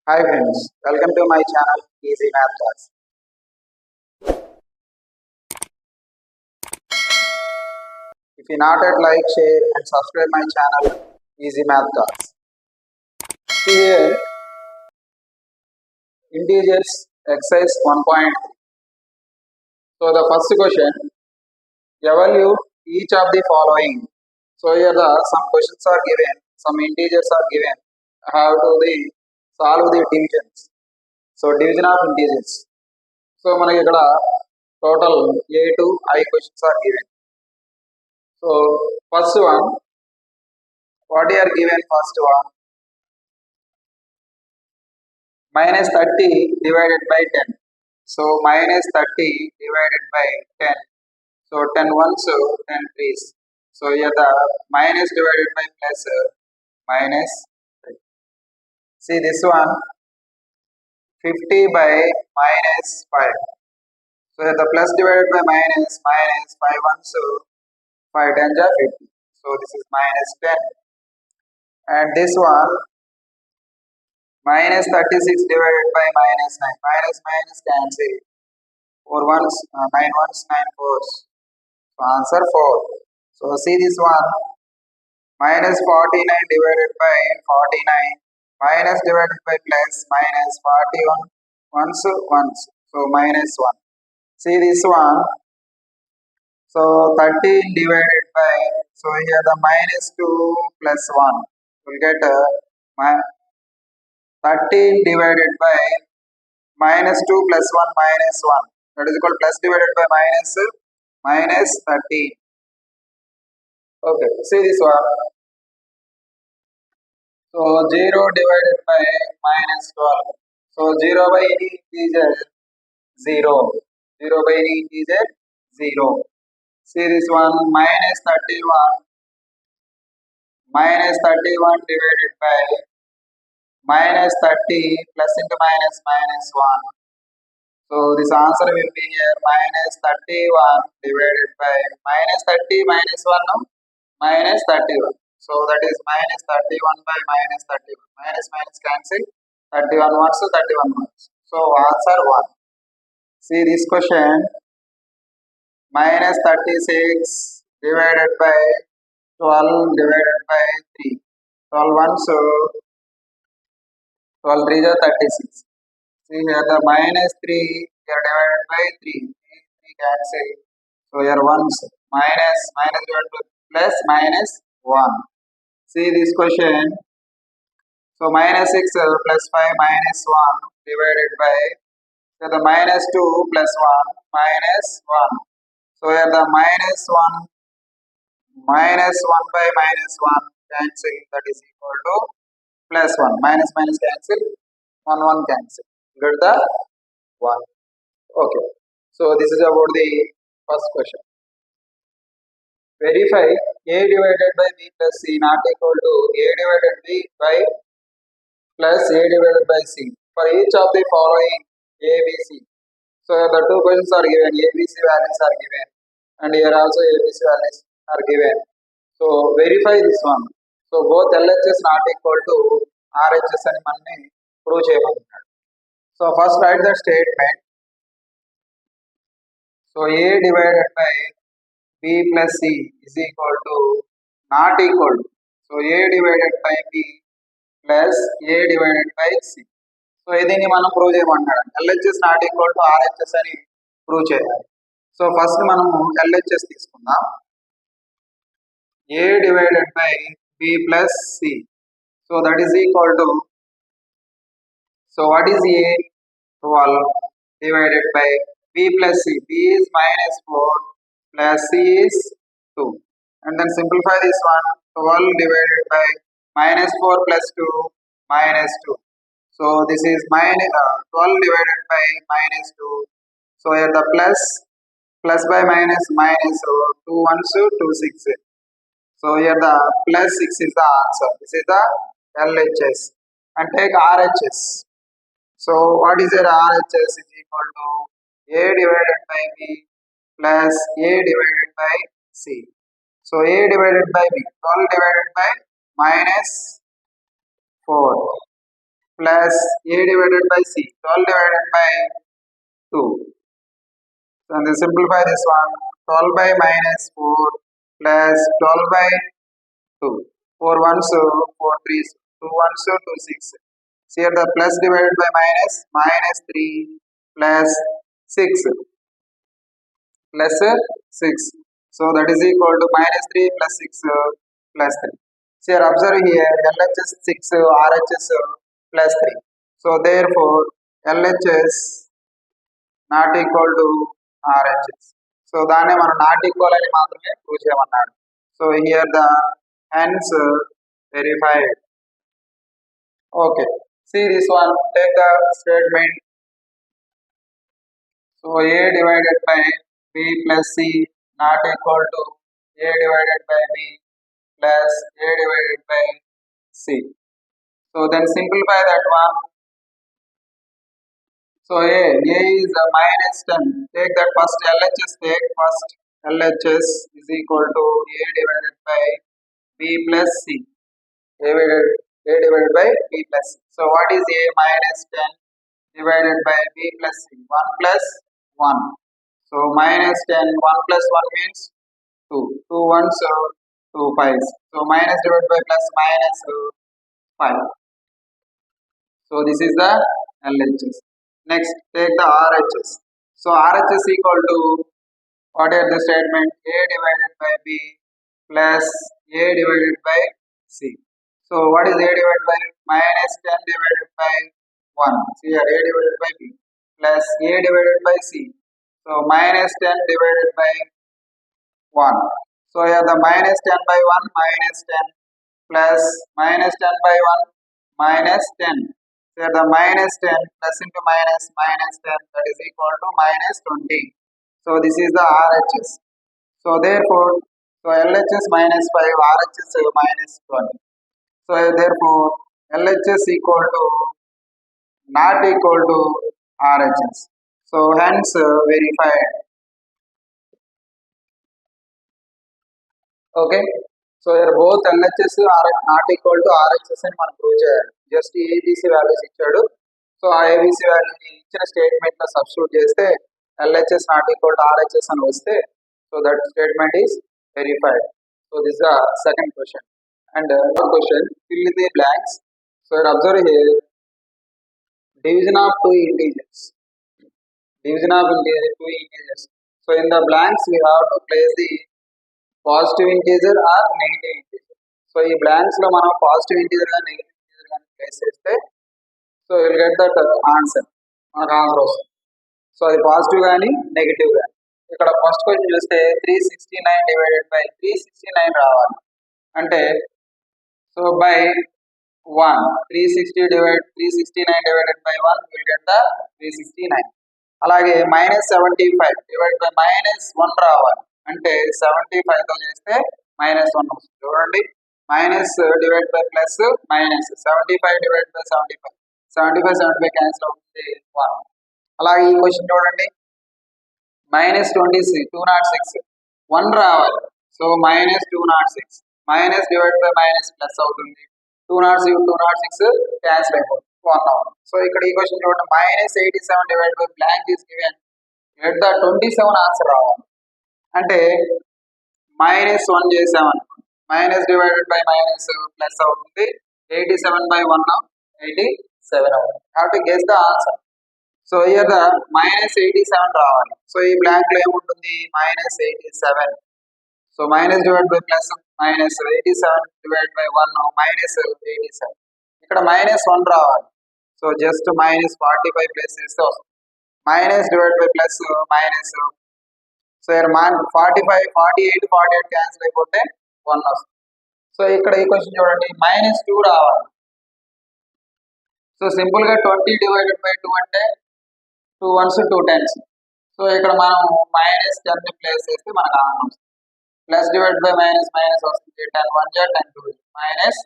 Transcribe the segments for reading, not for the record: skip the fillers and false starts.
Hi friends, welcome to my channel Easy Math Class. If you not yet like, share and subscribe my channel Easy Math Class. See here integers exercise 1.3. So the first question, evaluate each of the following. So here some questions are given, some integers are given. How to solve the divisions. So division of integers. So మనకి ఇక్కడ total A to I questions are given. So first one, what you are given first one? Minus 30 divided by 10. So minus 30 divided by 10. So 10 ones, so 10 threes. So here the minus divided by plus minus 3. See this one, 50 by minus 5. So here the plus divided by minus 5 ones, so 5 tens are 50. So this is minus 10. And this one, minus 36 divided by minus 9. Minus minus cancel. 4 ones, 9 ones, 9 fours. So answer 4. So see this one, minus 49 divided by 49. Minus divided by plus minus 41 ones, ones. So minus 1. See this one, so 13 divided by, so here the minus 2 plus 1. We'll get 13 divided by minus 2 plus 1 minus 1. That is equal plus divided by minus 13. Okay, see this one. So 0 divided by minus 12. So 0 by any integer 0. 0 by any integer 0. See this one, minus 31. Minus 31 divided by minus 30 plus into minus minus 1. So this answer will be here minus 31 divided by minus 30 minus 1, no? Minus 31. So that is minus 31 by minus 31. Minus minus cancel. 31 ones to 31 ones. So answer 1. See this question. Minus 36 divided by 12 divided by 3. 12 ones, so 12 3 is 36. See here the minus 3 here divided by 3. 3 cancel. So here ones. Minus divided by plus minus 1. See this question. So minus 6 plus 5 minus 1 divided by, so the minus 2 plus 1 minus 1. So here the minus 1 minus 1 by minus 1 cancel, that is equal to plus 1. Minus minus cancel, 1 1 cancel. Get the 1. Okay. So this is about the first question. Verify A divided by B plus C not equal to A divided by plus A divided by C for each of the following A, B, C. So the two questions are given, A, B, C values are given, and here also A, B, C values are given. So verify this one. So both LHS not equal to RHS అని మనని prove చేయమంటున్నాడు. So first write the statement. So A divided by B plus C is equal to not equal to. So A divided by B plus A divided by C. So దీన్ని మనం prove చేయమంటున్నాడు. LHS not equal to RHS అని prove చేయాలి. So first మనము LHS తీసుకుందాం. A divided by B plus C. So that is equal to, so what is A? 12 divided by B plus C. B is minus 4 plus C is 2. And then simplify this one. 12 divided by minus 4 plus 2 minus 2. So this is minus 12 divided by minus 2. So here the plus by minus minus, so 2 1 so 2 6. So here the plus 6 is the answer. This is the LHS. And take RHS. So what is your RHS is equal to A divided by B plus A divided by C. So A divided by B, 12 divided by minus 4 plus a divided by c. 12 divided by 2. So then simplify this one. 12 by minus 4 plus 12 by 2. 4 ones, 4 threes, 2 ones, 2 6. So here the plus divided by minus, minus 3 plus 6 plus 6. So that is equal to minus 3 plus 6 plus 3. So here observe here LHS 6, RHS plus 3. So therefore LHS not equal to RHS. So దాన్ని మనం not equal అని మాత్రమే prove చేయమన్నాడు. So here the hence verified. Okay, see this one, take the statement. So a divided by b plus c not equal to a divided by b plus a divided by c. So then simplify that one. So a is a minus 10. Take that first LHS, take first LHS is equal to a divided by b plus c. A divided by b plus c. So what is a minus 10 divided by b plus c? 1 plus 1. So minus 10, 1 plus 1 means 2. 2 ones, 2 5s. So minus divided by plus minus 5. So this is the LHS. Next, take the RHS. So RHS equal to, what is the statement? A divided by b plus a divided by c. So what is a divided by? Minus 10 divided by 1. So here a divided by b plus a divided by c. So minus 10 divided by 1. So here the minus 10 by 1 minus 10 plus minus 10 by 1 minus 10. So here the minus 10 plus into minus minus 10, that is equal to minus 20. So this is the RHS. So therefore, so LHS minus 5, RHS minus 20. So therefore LHS equal to not equal to RHS. So hence verified. Okay. So here both LHS are not equal to RHS అని మనం prove చేయాలి. Just ABC values ఇచ్చాడు. So ఆ ABC వాల్యూని ఇచ్చిన statement లో substitute చేస్తే LHS not equal to RHS అని వస్తే, so that statement is verified. So this is the second question. And third question, fill in the blanks. So observe here, division of two integers. Division of two integers. So in the blanks we have to place the positive integer or negative integer. So ఈ blanks లో మనం positive integer కానీ negative integer కానీ place చేస్తే, so will get that answer, మనకు answer వస్తుంది. So అది positive కానీ నెగిటివ్ కానీ. ఇక్కడ ఫస్ట్ క్వశ్చన్ చూస్తే 369 డివైడెడ్ బై 369 రావాలి అంటే, so by 1 369 divided by 1 will get the 369. అలాగే -75 డివైడ్ బై -1 రావాలి అంటే 75 తో చేస్తే -1 వస్తుంది. చూడండి, minus divide by plus minus 75 divide by 75 cancel అవుతుంది 1. అలాగే ఈ క్వశ్చన్ చూడండి, -206 1 రావాలి. So -206 minus divide by minus plus అవుతుంది. 206 క్యాన్సిల్ అయిపోతుంది, 1 అవుతుంది. సో ఇక్కడ ఈ క్వశ్చన్ చూడండి, -87 divide by blank is given, let the 27 answer రావాలి అంటే -1 చేసామనుకోండి, minus divided by minus plus అవుతుంది. 87 by 1 87 అవుతుంది. కాబట్టి guess the answer. So here the -87 రావాలి. సో ఈ బ్లాంక్ లో ఏముంటుంది, -87. So minus divide by plus minus 87 divide by 1 -87. ఇక్కడ -1 రావాలి. సో జస్ట్ -45 ప్లేస్ చేస్తే వస్తుంది. Minus divide by plus minus, so ఇక్కడ 45 48 క్యాన్సిల్ అయిపోతే 1 వస్తుంది. సో ఇక్కడ ఈ క్వశ్చన్ చూడండి, -2 రావాలి. సో సింపుల్ గా 20 డివైడెడ్ బై 2 అంటే 2 1s 2 10s. సో ఇక్కడ మనం -10 ని ప్లేస్ చేస్తే మనకు ఆన్సర్ వస్తుంది. Plus divide by minus minus వస్తుంది, 10 1 10 2 -2.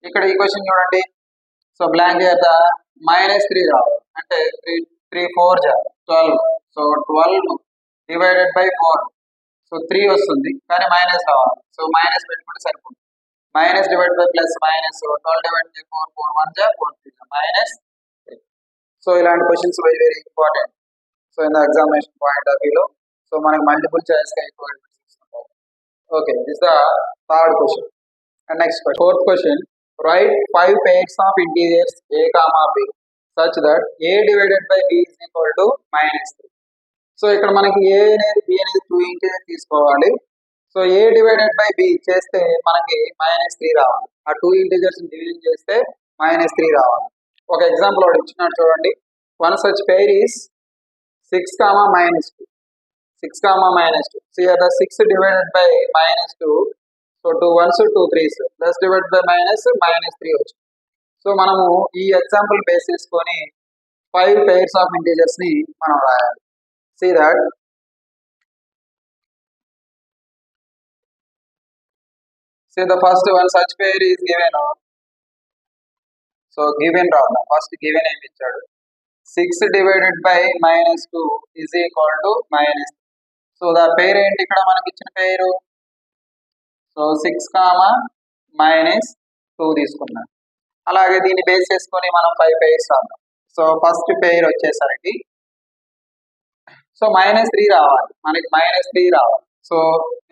ఇక్కడ ఈ క్వశ్చన్ చూడండి, సో బ్లాంక్ చేత -3 రావాలి అంటే 3 4 12. సో 12 డివైడెడ్ బై 4, సో 3 వస్తుంది కానీ మైనస్ రావాలి. సో మైనస్ పెట్టుకుంటే సరిపోతుంది. minus divided by plus minus, so 12 divided by 4, 4 1 ja, 4 3 ja, minus 3. So ఇలాంటి questions very very important. So in the examination point of వ్యూలో సో మనకి మల్టిపుల్ చాయిస్ గా ఎక్కువ ఇస్తుంటారు. Okay, this the third question. And next question, fourth question, right 5 pairs of integers a comma b such that a divided by b is equal to minus 3. So ఇక్కడ మనకి a అనేది b అనేది 2 integer తీసుకోవాలి. So a divided by b చేస్తే మనకి -3 రావాలి. ఆ 2 integers division చేస్తే -3 రావాలి. ఒక ఎగ్జాంపుల్ ఒకటి ఇచ్చినట్టు చూడండి. One such pair is 6, -2. 6, -2. So here the 6 divided by -2. So 2 1s 2 3s plus divided by -3 వచ్చింది. సో మనము ఈ ఎగ్జాంపుల్ బేస్ చేసుకొని 5 pairs of integers ని మనం రాయాలి. See that see the first one such pair is given. So given రాద్దాం. First given ఏమి ఇచ్చాడు, 6 divided by -2 is equal to -3. So the పేర్ ఏంటి ఇక్కడ మనకి ఇచ్చిన పేరు? సో 6, -2 తీసుకున్నాం. అలాగే దీన్ని బేస్ చేసుకొని మనం 5 pairs రాద్దాం. సో ఫస్ట్ పేర్ వచ్చేసరికి సో -3 రావాలి, మనకి -3 రావాలి. సో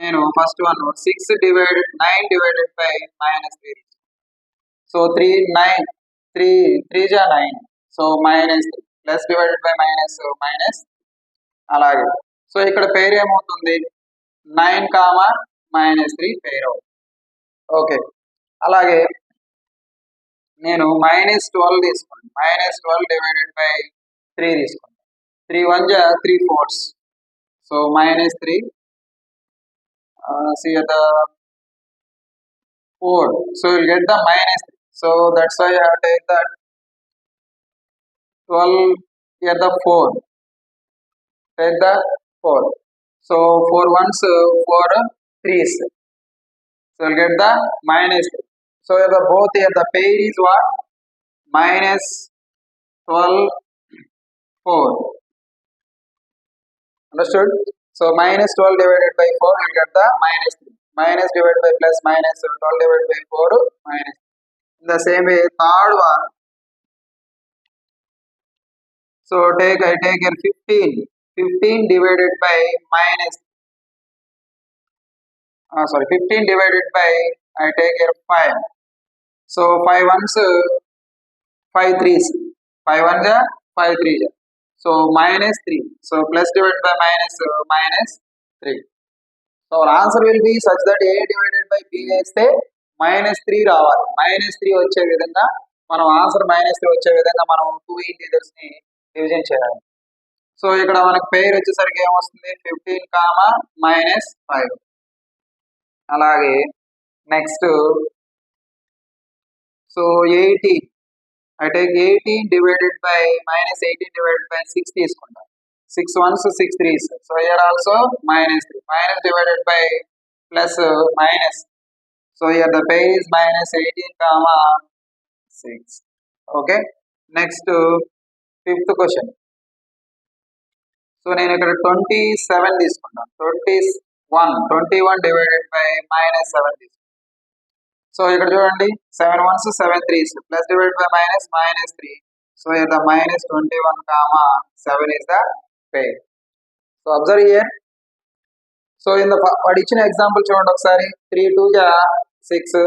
నేను first one 9 divided by -3. So 3 9 3 జా 9. So -3 plus divided by minus. అలాగే సో ఇక్కడ పేరు ఏమవుతుంది? 9, -3 పేరు అవుతుంది. ఓకే, అలాగే నేను -12 తీసుకోండి. -12 డివైడెడ్ బై 3 తీసుకోండి. 3 1 జా 3 4s. So -3. See the 4. So you'll get the -3. So that's why I have to take that 12 here the 4. Take the 4. So 4 1s 4 3s. So you'll get the -3. So here the both here the pair is what? -12 4. Understood? So -12 divided by 4 will get the -3. Minus divided by plus minus, 12 divided by 4 minus. In the same way, third one. So I take here 15. 15 divided by 15 divided by, I take here 5. So 5 1s 5 3s. 5 1s 5 3s. So -3. So plus divided by -3. So our answer will be such that a divided by b చేస్తే -3 రావాలి. -3 వచ్చే విధంగా మనం answer -3 వచ్చే విధంగా మనం 2 integers ని division చేయాలి. సో ఇక్కడ మనకు పేరు వచ్చేసరికి ఏమొస్తుంది? 15, -5. అలాగే next so 18. I take 18 divided by -18 divided by 6 తీసుకుంటాం. 6 1s 6 3s. So here also -3. Minus divided by plus minus. So here the pair is -18, 6. Okay. Next fifth question. So నేను ఇక్కడ 27 తీసుకుంటాను. 21 divided by -7 తీసుకుంటాను. సో ఇక్కడ చూడండి 7 1s 7 3s plus divided by -3. So here the -21, 7 is the pair. So observe here. So in the వాడు ఇచ్చిన example చూడండి ఒకసారి. 3 2 జా 6,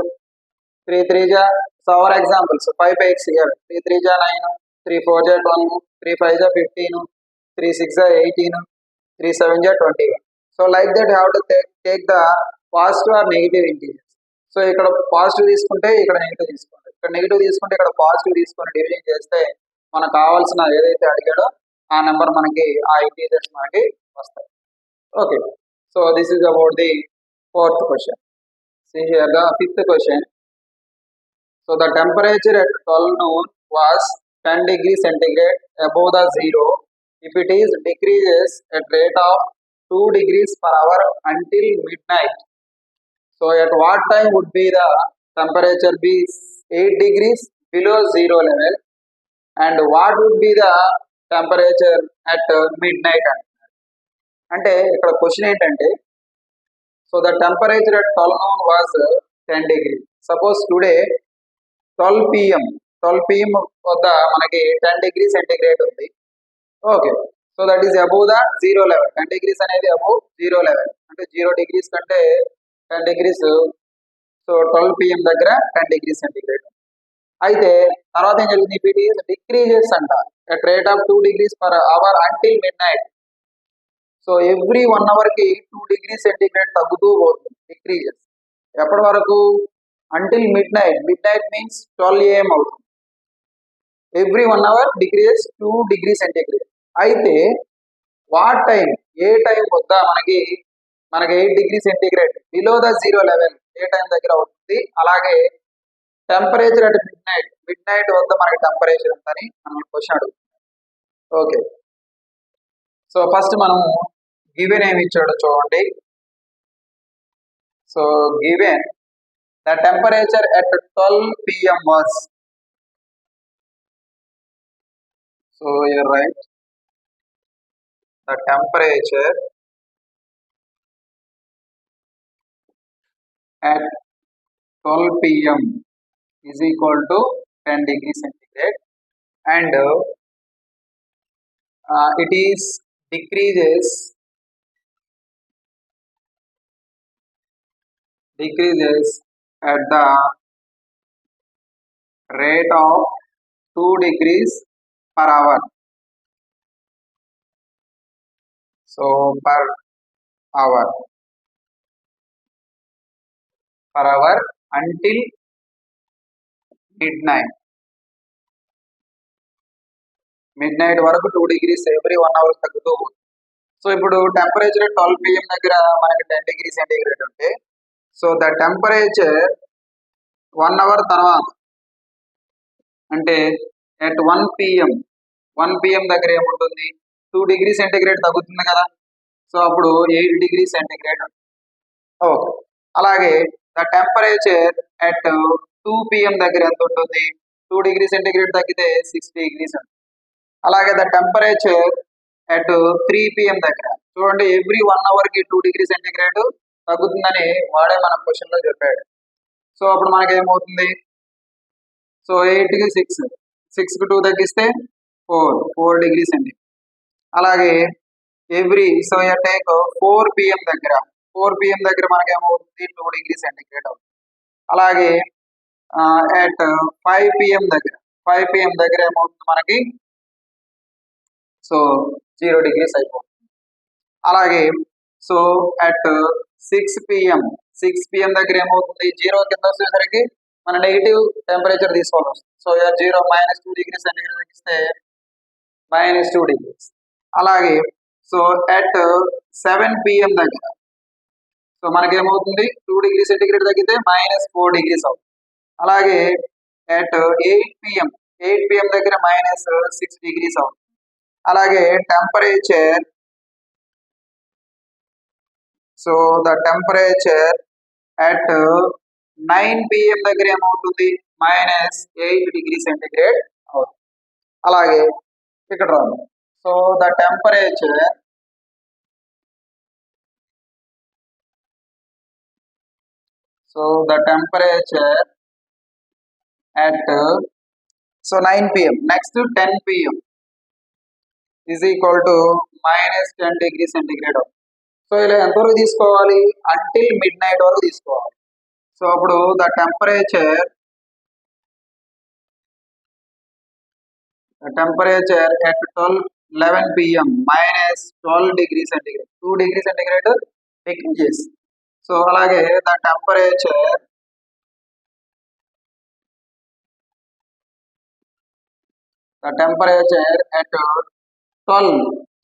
3 3 జా. So our examples 5 pairs here. 3 3 జా 9, 3 4 జా 12, 3 5 జా 15, 3 6 జా 18, 3 7 జా 21. So like that you have to take the positive or negative integers. So ఇక్కడ పాజిటివ్ తీసుకుంటే ఇక్కడ నెగిటివ్ తీసుకోండి, ఇక్కడ నెగిటివ్ తీసుకుంటే ఇక్కడ పాజిటివ్ తీసుకొని డివిజన్ చేస్తే మనకు కావాల్సిన ఏదైతే అడిగాడో ఆ నెంబర్ మనకి ఆ ఇంటీజర్స్ మనకి వస్తాయి. Okay, so this is about the fourth question. See here the fifth question. So the temperature at 12 noon was 10 degrees centigrade above the zero if it is decreases at rate of 2 degrees per hour until midnight. So at what time would be the temperature be 8 degrees below zero level, and what would be the temperature at midnight? అంటే ఇక్కడ question ఏంటంటే, so the temperature at 12 noon was 10 degrees. Suppose today 12 pm 12 pm వద్ద మనకి 10 degree centigrade ఉంది. Okay, so that is above the zero level. 10 degrees అనేది above zero level, అంటే 0 degrees కంటే 10 degrees. So 12 pm దగ్గర 10 డిగ్రీ సెంటిగ్రేడ్. అయితే తర్వాత ఏం జరిగింది, ఇట్ ఈస్ డిక్రీజెస్ అంట at rate of 2 degrees per hour until mid night. So every 1 hour కి 2 డిగ్రీ సెంటిగ్రేడ్ తగ్గుతూ పోతుంది, డిక్రీజెస్. ఎప్పటి వరకు? Until mid night. Mid night means 12 AM అవుతుంది. Every 1 hour decreases 2 degree centigrade. అయితే వాట్ టైం, ఏ టైం వద్ద మనకి 8 degree centigrade below the zero level A time దగ్గర అవుతుంది? అలాగే టెంపరేచర్ అట్ మిడ్ నైట్ వద్ద మనకి టెంపరేచర్ ఉందని మనం క్వశ్చన్ అడుగుతుంది. ఓకే, సో ఫస్ట్ మనము గివెన్ ఏమి ఇచ్చాడో చూడండి. So given the temperature at 12 PM was, so you write the temperature at 12 PM is equal to 10 degrees centigrade, and it is decreases at the rate of 2 degrees per hour. So per hour until midnight వరకు 2 degrees every 1 hour తగ్గుతూ ఉంది. So ఇప్పుడు temperature 12 PM దగ్గర మనకి 10 degree centigrade ఉంటే, so the temperature 1 hour తర్వాత అంటే at 1 PM దగ్గర ఏముంటుంది? 2 డిగ్రీ సెంటిగ్రేడ్ తగ్గుతుంది కదా. సో అప్పుడు 8 డిగ్రీ సెంటిగ్రేడ్. ఓకే, అలాగే ద టెంపరేచర్ ఎట్ 2 PM దగ్గర ఎంత ఉంటుంది? 2 డిగ్రీ సెంటిగ్రేడ్ తగ్గితే 6 degrees ఉంటుంది. అలాగే ద టెంపరేచర్ ఎట్ 3 PM దగ్గర చూడండి, ఎవ్రీ 1 hour కి 2 డిగ్రీ సెంటిగ్రేడ్ తగ్గుతుందని వాడే మన క్వశ్చన్ లో చెప్పాడు. సో అప్పుడు మనకి ఏమవుతుంది? సో 8 కి 6, 6 కి 2 తగ్గిస్తే 4 డిగ్రీ సెంటిగ్రేడ్. అలాగే ఎవ్రీ, సో టేక్ 4 PM దగ్గర మనకి ఏమవుతుంది? 2 డిగ్రీ సెంటిగ్రేడ్ అవుతుంది. అలాగే ఎట్ 5 PM దగ్గర ఏమవుతుంది మనకి? సో 0 degrees అయిపోతుంది. అలాగే సో అట్ 6 PM దగ్గర ఏమవుతుంది? 0 కింద వచ్చేసరికి మన నెగిటివ్ టెంపరేచర్ తీసుకోవాలి వస్తుంది. సో -2 డిగ్రీ సెంటిగ్రేడ్ తగ్గిస్తే -2 degrees. అలాగే సో అట్ 7 PM దగ్గర సో మనకేమవుతుంది? 2 డిగ్రీ సెంటిగ్రేడ్ తగ్గితే -4 degrees అవుతుంది. అలాగే అట్ 8 PM దగ్గర -6 degrees అవుతుంది. అలాగే temperature, so the temperature at 9 PM దగ్గర ఏమవుతుంది? -8 డిగ్రీ సెంటిగ్రేడ్ అవుతుంది. అలాగే ఇక్కడ రాదు. So the temperature at 9 PM, next to 10 PM is equal to -10 degree centigrade అవుతుంది. సో ఇలా ఎంతవరకు తీసుకోవాలి? అంటిల్ మిడ్ నైట్ వరకు తీసుకోవాలి. సో అప్పుడు the temperature at 11 PM -12 degree centigrade, 2 degree centigrade decreases. So అలాగే the temperature at 12,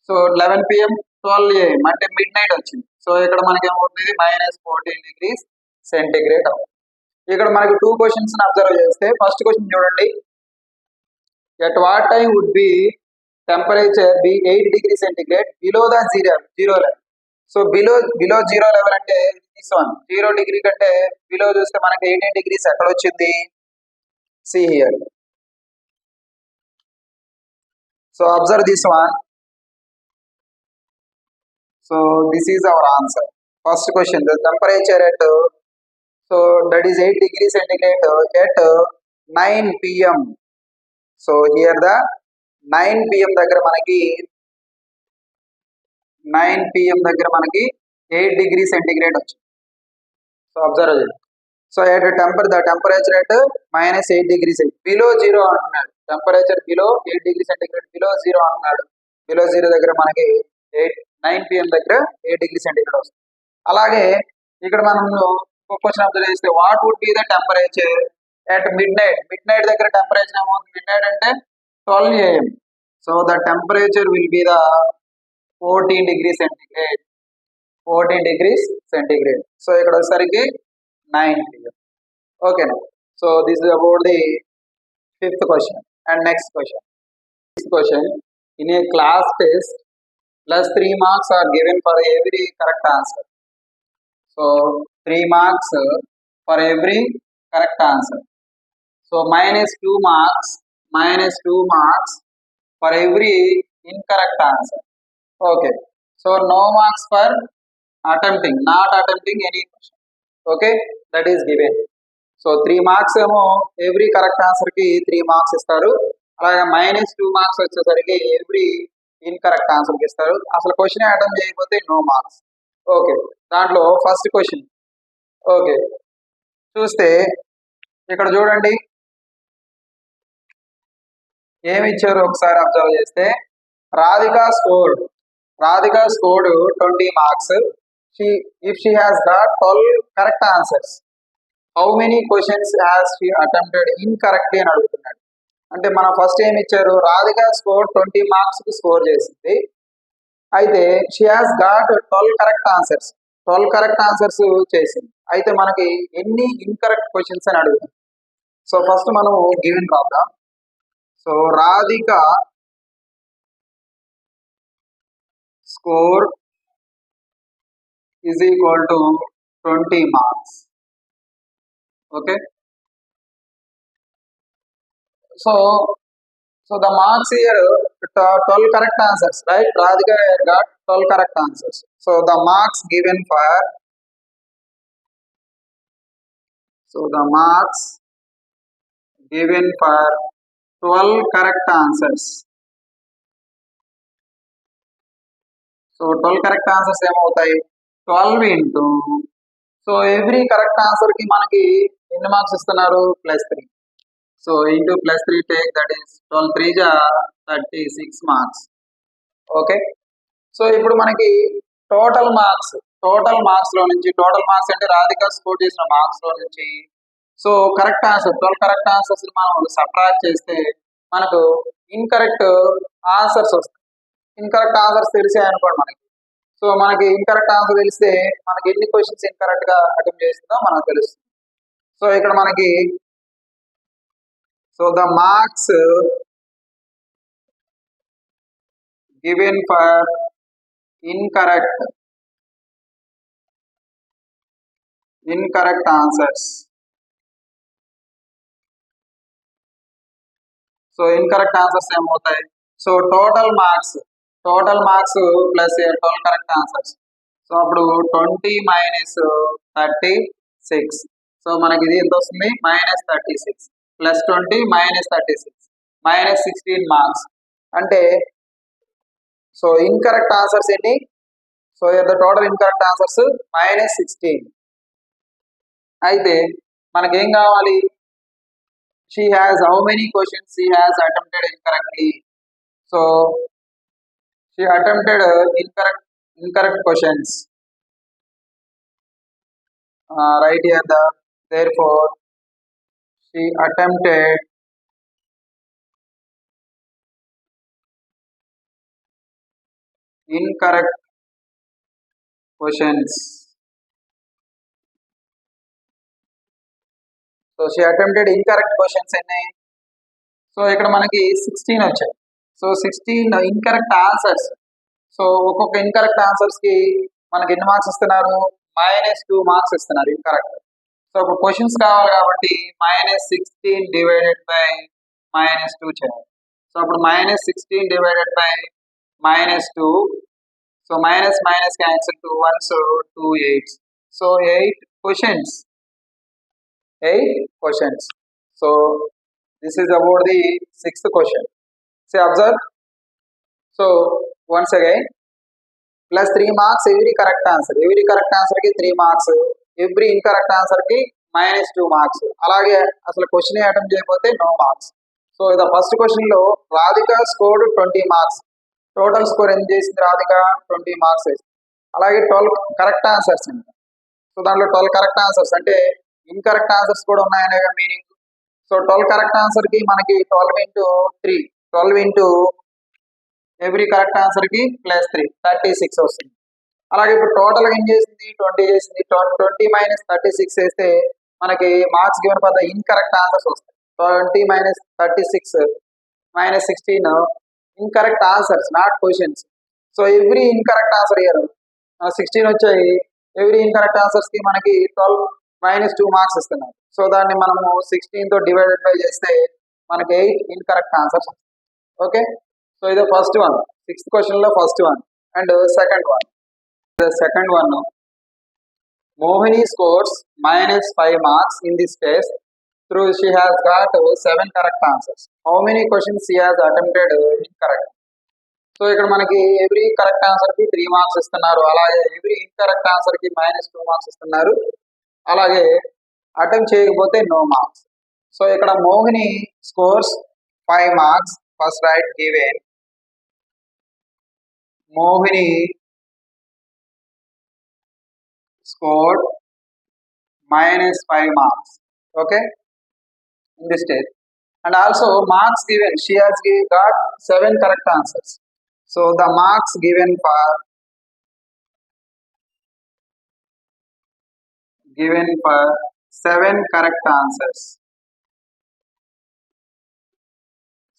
so 11 PM 12 AM అంటే midnight వచ్చింది. సో ఇక్కడ మనకి ఏమవుతుంది? -14 degrees సెంటిగ్రేడ్ అవుతుంది. ఇక్కడ మనకి 2 questions అబ్జర్వ్ చేస్తే, ఫస్ట్ క్వశ్చన్ చూడండి, at what time would be temperature be 8 degree centigrade below the zero level. So below zero level అంటే దిస్ వన్. 0 డిగ్రీ కంటే బిలో చూస్తే మనకి 18 degrees ఎక్కడ వచ్చింది? See here. So observe this one. So this is our answer. First question, the temperature at So that is 8 degrees centigrade at 9 p.m. So here the 9 p.m. దగ్గర మనకి 9 p.m. దగ్గర మనకి 8 degrees centigrade వచ్చింది. So observe చేయండి. So at the temperature at minus 8 degrees below 0 అంటున్నాడు. Temperature below 8 degrees centigrade below 0 అంటున్నాడు. Below 0 దగ్గర మనకి 9 p.m. దగ్గర 8 degrees centigrade వస్తుంది. అలాగే ఇక్కడ మనం క్వశ్చన్ అబ్జర్వ్ చేస్తే what would be the temperature at midnight దగ్గర టెంపరేచర్ ఏమవుతుంది? మిడ్ నైట్ అంటే 12 AM. So the temperature will be the 14 degrees centigrade. 14 degrees centigrade. సో ఇక్కడ వచ్చేసరికి 9 p.m. ఓకేనా? So this is about the 5th question. And next question. This question, in a class test, plus 3 marks are given for every correct answer. So 3 marks for every correct answer. So minus 2 marks for every incorrect answer. Okay. So no marks for not attempting any question. Okay, that is given. So 3 marks ఏమో every correct answer కి 3 marks ఇస్తారు. అలాగే -2 marks వచ్చేసరికి every incorrect answer కి ఇస్తారు. అసలు question attempt చేయకపోతే no marks. Okay, దాంట్లో ఫస్ట్ క్వశ్చన్ ఓకే చూస్తే ఇక్కడ చూడండి ఏమి ఇచ్చారు ఒకసారి అబ్జర్వ్ చేస్తే Radhika scored 20 marks. If she has got 12 correct answers, how many questions has she attempted incorrectly అని అడుగుతున్నాడు. అంటే మనం ఫస్ట్ ఏమి ఇచ్చారు, రాధిక స్కోర్ 20 మార్క్స్ స్కోర్ చేసింది. అయితే she has got 12 correct answers చేసింది. అయితే మనకి ఎన్ని ఇన్కరెక్ట్ క్వశ్చన్స్ అని అడుగుతాం. సో ఫస్ట్ మనం గివెన్ రాద్దాం. So Radhika score is equal to 20 marks. Okay, so the marks here 12 correct answers, right? Radhika got 12 correct answers. So the marks given for 12 correct answers. So 12 correct answers ఏమవుతాయి? 12 into, so every correct answer కి మనకి ఎన్ని marks ఇస్తున్నారు? +3. So into +3 take, that is 12 3 జా 36 marks. Okay, so ఇప్పుడు మనకి total marks లో నుంచి, టోటల్ మార్క్స్ అంటే రాధిక స్కోర్ చేసిన మార్క్స్ లో నుంచి so correct answer 12 correct answers మనం సబ్ట్రాక్ట్ చేస్తే మనకు ఇన్కరెక్ట్ ఆన్సర్స్ వస్తాయి. ఇన్కరెక్ట్ ఆన్సర్స్ తెలిసాయి అనుకోండి మనకి. సో మనకి ఇన్కరెక్ట్ ఆన్సర్ తెలిస్తే మనకి ఎన్ని క్వశ్చన్స్ ఇన్కరెక్ట్ గా అటెంప్ట్ చేస్తుందో మనకు తెలుస్తుంది. సో ఇక్కడ మనకి so the marks given for incorrect answers. So incorrect answers ఏమవుతాయి? So total marks plus 12 correct answers. So అప్పుడు 20 - 36. సో మనకి ఇది ఎంత వస్తుంది? -36 + 20 - 36 -16 మార్క్స్. అంటే సో ఇన్కరెక్ట్ ఆన్సర్స్ ఎన్ని? So the total incorrect answers -16. అయితే మనకేం కావాలి? she has how many questions she has attempted incorrectly. So she attempted incorrect questions. Right here therefore she attempted incorrect questions. So she attempted incorrect questions ఎన్ని? So ఇక్కడ మనకి 16 వచ్చాయి. So 16 incorrect answers. So ఒక్కొక్క incorrect answers కి మనకి ఎన్ని marks ఇస్తున్నారు? -2 marks ఇస్తున్నారు ఇన్కరెక్ట్. సో ఇప్పుడు క్వశ్చన్స్ కావాలి కాబట్టి -16 డివైడెడ్ బై -2 చేయాలి. సో అప్పుడు -16 divided by -2. So minus cancel 2 1s 2 8. So 8 questions 8 questions. So this is about the sixth question. See, observe. So once again, plus 3 marks every correct answer. Every correct answer ki 3 marks. Every incorrect answer ki minus 2 marks. అలాగే అసలు question attempt చేయకపోతే no marks. So the first question లో Radhika scored 20 marks. Total score ఎంత చేసింది Radhika? 20 marks వేసింది. అలాగే 12 correct answers అండి. So దాంట్లో 12 కరెక్ట్ ఆన్సర్స్ అంటే ఇన్కరెక్ట్ ఆన్సర్స్ కూడా ఉన్నాయనే మీనింగ్. సో 12 కరెక్ట్ ఆన్సర్ కి మనకి 12 into 3, 12 into every correct answer కి ప్లస్ 3, 36 వస్తుంది. అలాగే ఇప్పుడు టోటల్ ఏం చేసింది? 20 చేసింది. 20 మైనస్ 36 వేస్తే మనకి marks given for the incorrect answers వస్తాయి. 20 minus 36 minus 16 incorrect answers, not questions. So every incorrect answer here 16 వచ్చాయి. ఎవ్రీ ఇన్కరెక్ట్ ఆన్సర్స్ కి మనకి 12 మైనస్ 2 మార్క్స్ ఇస్తున్నారు. సో దాన్ని మనము 16 తో డివైడెడ్ బై చేస్తే మనకి 8 ఇన్కరెక్ట్ ఆన్సర్స్. ఓకే, సో ఇది ఫస్ట్ వన్, సిక్స్త్ క్వశ్చన్ లో first one. And second one, the second one, Mohini scores minus 5 marks in this test through she has got 7 correct answers. How many questions she has attempted incorrect? So ఇక్కడ మనకి every correct answer కి 3 marks ఇస్తున్నారు. అలాగే every incorrect answer కి minus 2 marks ఇస్తున్నారు. అలాగే attempt చేయకపోతే no marks. So ఇక్కడ Mohini scores 5 marks. First right given Mohini scored minus 5 marks, okay, in this test. And also marks given, she has got 7 correct answers. So the marks given for 7 correct answers.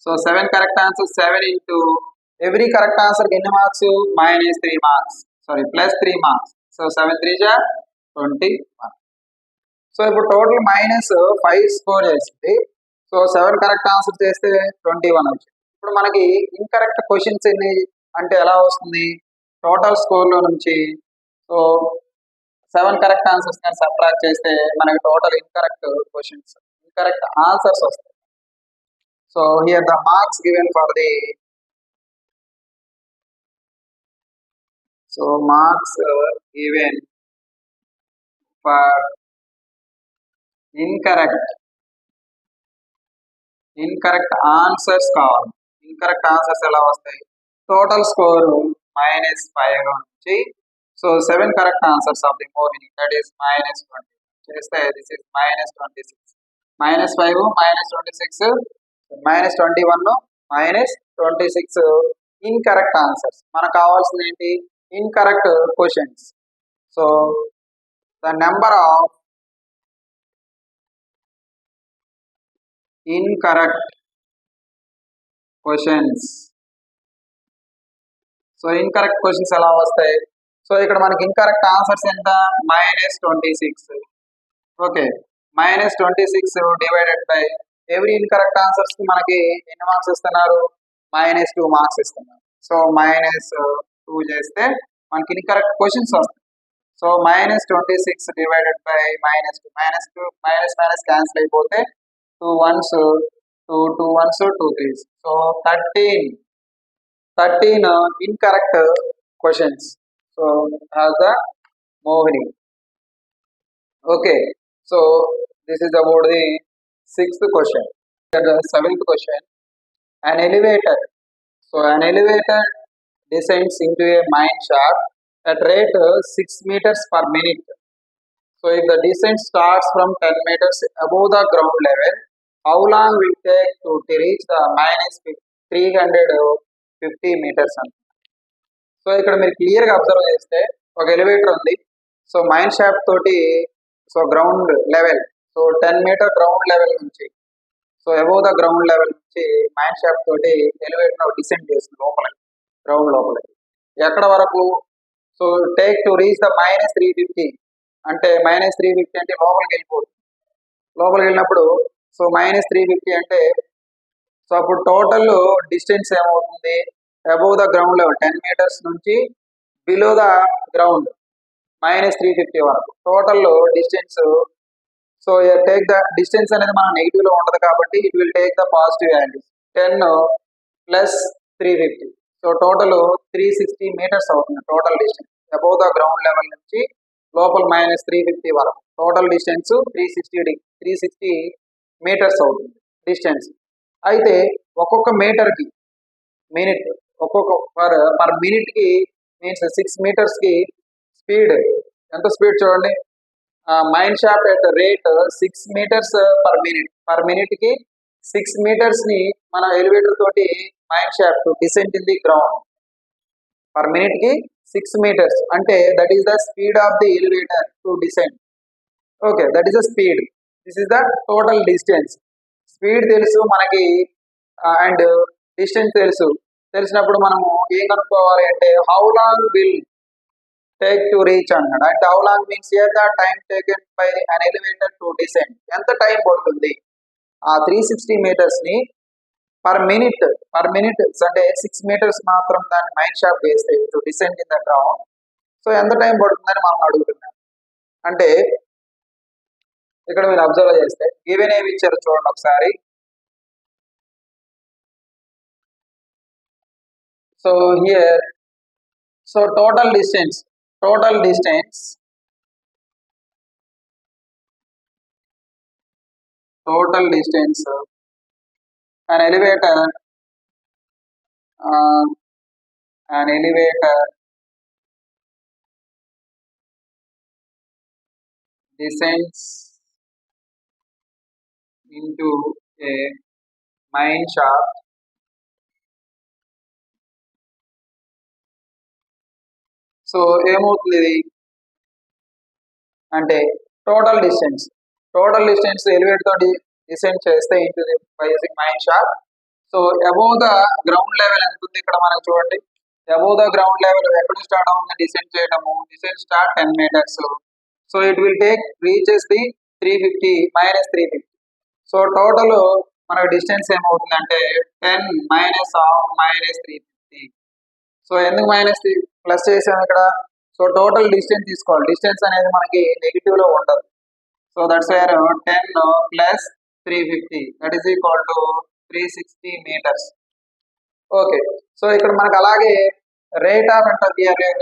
So 7 correct answers, 7 into every correct answer ఎన్ని marks? minus 3 marks, sorry, plus 3 marks. So 7 3 జా 21. So ఇప్పుడు total minus 5 score చేసింది. So 7 correct answer చేస్తే 21 వచ్చింది. ఇప్పుడు మనకి incorrect questions ఎన్ని అంటే ఎలా వస్తుంది? టోటల్ స్కోర్ లో నుంచి సో 7 కరెక్ట్ ఆన్సర్స్ కానీ సబ్ట్రాక్ట్ చేస్తే మనకి total incorrect questions, incorrect answers వస్తాయి. So here the marks given for the so marks given for incorrect answers కావాలి. ఇన్కరెక్ట్ ఆన్సర్స్ ఎలా వస్తాయి? టోటల్ స్కోర్ మైనస్ 5 నుంచి so 7 correct answers of the Mohini that is minus 20 చేస్తే this is minus 26, minus 5 minus 26 minus 21 minus 26 incorrect answers. మనకు కావాల్సింది ఏంటి? incorrect questions. So the number of incorrect questions. So incorrect questions ఎలా వస్తాయి? So ఇక్కడ మనకి incorrect answers ఎంత? Minus 26. Okay, minus 26 divided by every incorrect answers కి మనకి ఎన్ని మార్క్స్ ఇస్తున్నారు? మైనస్ 2 మార్క్స్ ఇస్తున్నారు. సో మైనస్ 2 చేస్తే మనకి ఇన్కరెక్ట్ క్వశ్చన్స్ వస్తాయి. So minus 26 divided by minus 2, minus 2 minus minus cancel అయిపోతే 2 1s 2 2 1s 2 3s. So 13 incorrect questions. So as the Mohini. Okay, so this is about the sixth question. The seventh question, an elevator. So an elevator descends into a mine shaft at rate 6 meters per minute. So if the descent starts from 10 meters above the ground level, how long will it take to reach the minus 350 meters? So ఇక్కడ మీరు క్లియర్గా observe చేస్తే ఒక elevator ఉంది. So mine shaft తోటి so ground level, so 10 meter ground level నుంచి so above the ground level నుంచి mine shaft తోటి ఎలివేటర్ డిసెండ్ చేస్తుంది లోపలికి, గ్రౌండ్ లోపలికి. ఎక్కడ వరకు? So take to reach the minus 350 అంటే మైనస్ 350 అంటే లోపలికి వెళ్ళిపోతుంది. లోపలికి వెళ్ళినప్పుడు సో మైనస్ 350 అంటే సో అప్పుడు టోటల్ డిస్టెన్స్ ఏమవుతుంది? Above the ground level 10 meters నుంచి బిలో ద గ్రౌండ్ మైనస్ 350 వరకు total distance so take the distance అనేది మన నెగిటివ్ లో ఉండదు కాబట్టి it will take the positive value 10 plus 350. So total 360 meters అవుతుంది total distance above the ground level నుంచి లోపల మైనస్ 350 వరకు టోటల్ డిస్టెన్స్ 360 మీటర్స్ అవుతుంది డిస్టెన్స్. అయితే ఒక్కొక్క మీటర్కి మినిట్ ఒక్కొక్క పర్ మినిట్ కి మీన్స్ 6 మీటర్స్ కి స్పీడ్ ఎంత స్పీడ్ చూడండి mine shaft at rate 6 meters per minute కి 6 మీటర్స్ ని మన ఎలివేటర్ తోటి mine shaft descent in the ground per minute కి 6 మీటర్స్ అంటే that is the speed of the elevator to descent. Okay, that is the speed. This is the total distance. Speed తెలుసు మనకి and distance తెలిసినప్పుడు మనము ఏం కనుక్కోవాలి అంటే how long will take to reach అన్నాడు. అంటే how long means here the time taken by an elevator to descent. ఎంత టైం పడుతుంది ఆ 360 మీటర్స్ ని పర్ మినిట్ అంటే 6 మీటర్స్ మాత్రం దాన్ని మైన్ షాఫ్ట్ వేస్తే to descent in the ground. So ఎంత టైం పడుతుందని మనం అడుగుతున్నాం. అంటే ఇక్కడ మీరు అబ్జర్వ్ చేస్తే గివెన్ ఏమి ఇచ్చారు చూడండి ఒకసారి. So here so total distance an elevator descends into a mine shaft so ఏమవుతుంది ఇది అంటే టోటల్ డిస్టెన్స్ ఎలివేటర్ తోటి డిసెండ్ చేస్తే into by using mine shaft. So above the ground level ఎంత ఉంది ఇక్కడ మనకు చూడండి. అబౌవ్ ద గ్రౌండ్ లెవెల్ ఎక్కడ స్టార్ట్ అవుతుంది డిసెండ్ చేయడము. Descend start 10 meters. So it will take reaches the 350 minus 350. So total మనకు డిస్టెన్స్ ఏమవుతుంది అంటే 10 మైనస్ ఆఫ్ మైనస్ 350. సో ఎందుకు మైనస్ ప్లస్ చేసాము ఇక్కడ. సో టోటల్ డిస్టెన్స్ తీసుకోవాలి. డిస్టెన్స్ అనేది మనకి నెగిటివ్ లో ఉండదు. So that's where 10 plus 350 that is equal to 360 meters. Okay, so ఇక్కడ మనకు అలాగే rate of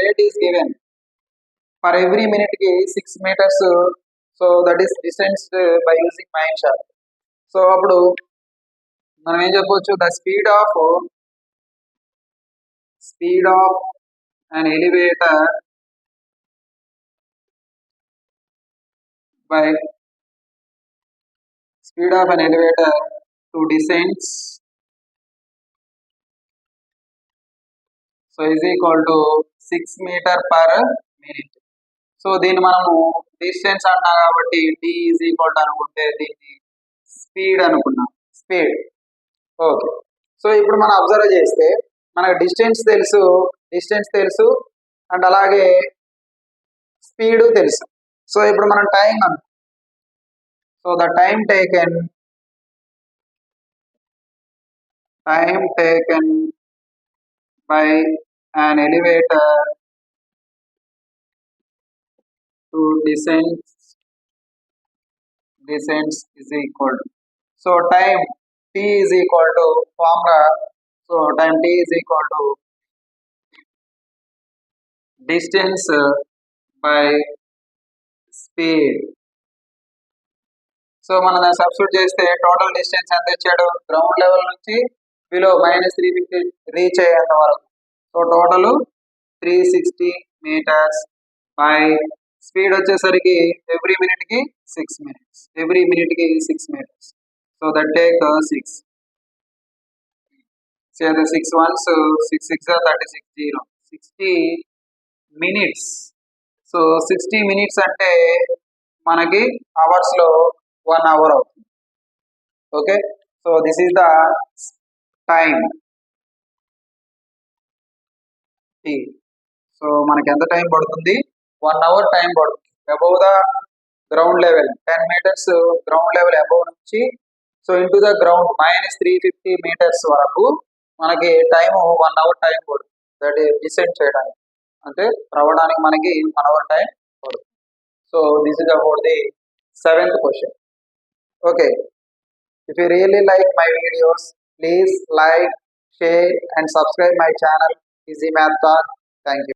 rate is given for every minute కి 6 meters. So that is distance by using mine shaft. So అప్పుడు మనం ఏం చెప్పవచ్చు the speed of an elevator by speed of an elevator to descends so is equal to 6 meter per minute. So దీన్ని మనము distance అంటాం కాబట్టి d is equal to అనుకుంటే దీన్ని స్పీడ్ అనుకున్నాం. స్పీడ్. ఓకే, సో ఇప్పుడు మనం అబ్జర్వ్ చేస్తే మనకు డిస్టెన్స్ తెలుసు అండ్ అలాగే స్పీడ్ తెలుసు. సో ఇప్పుడు మనం time so the time taken by an elevator to descends is equal to so time t is equal to formula. So time t is equal to distance by speed. So మనం దాన్ని substitute చేస్తే total distance ఎంత ఇచ్చాడు ground level నుంచి below minus 350 reach అయ్యేంత వరకు. So total 360 meters by speed వచ్చేసరికి every minute కి 6 minutes. So that take 6. So the 6 ones 6 6 are 36 0 60 minutes. So 60 minutes అంటే మనకి అవర్స్ లో 1 అవర్ అవుతుంది. Okay, so this is the time t. So మనకి ఎంత టైం పడుతుంది 1 అవర్ టైం పడుతుంది above the ground level 10 meters ground level above నుంచి so into the ground minus 350 meters వరకు మనకి టైం 1 అవర్ టైం పడుతుంది. దట్ డిసెండ్ చేయడానికి అంటే రావడానికి మనకి 1 అవర్ టైం పడుతుంది. So this is about the Seventh question. Okay. If you really like my videos, please like, share, and subscribe my channel, Easy Math Talk. Thank you.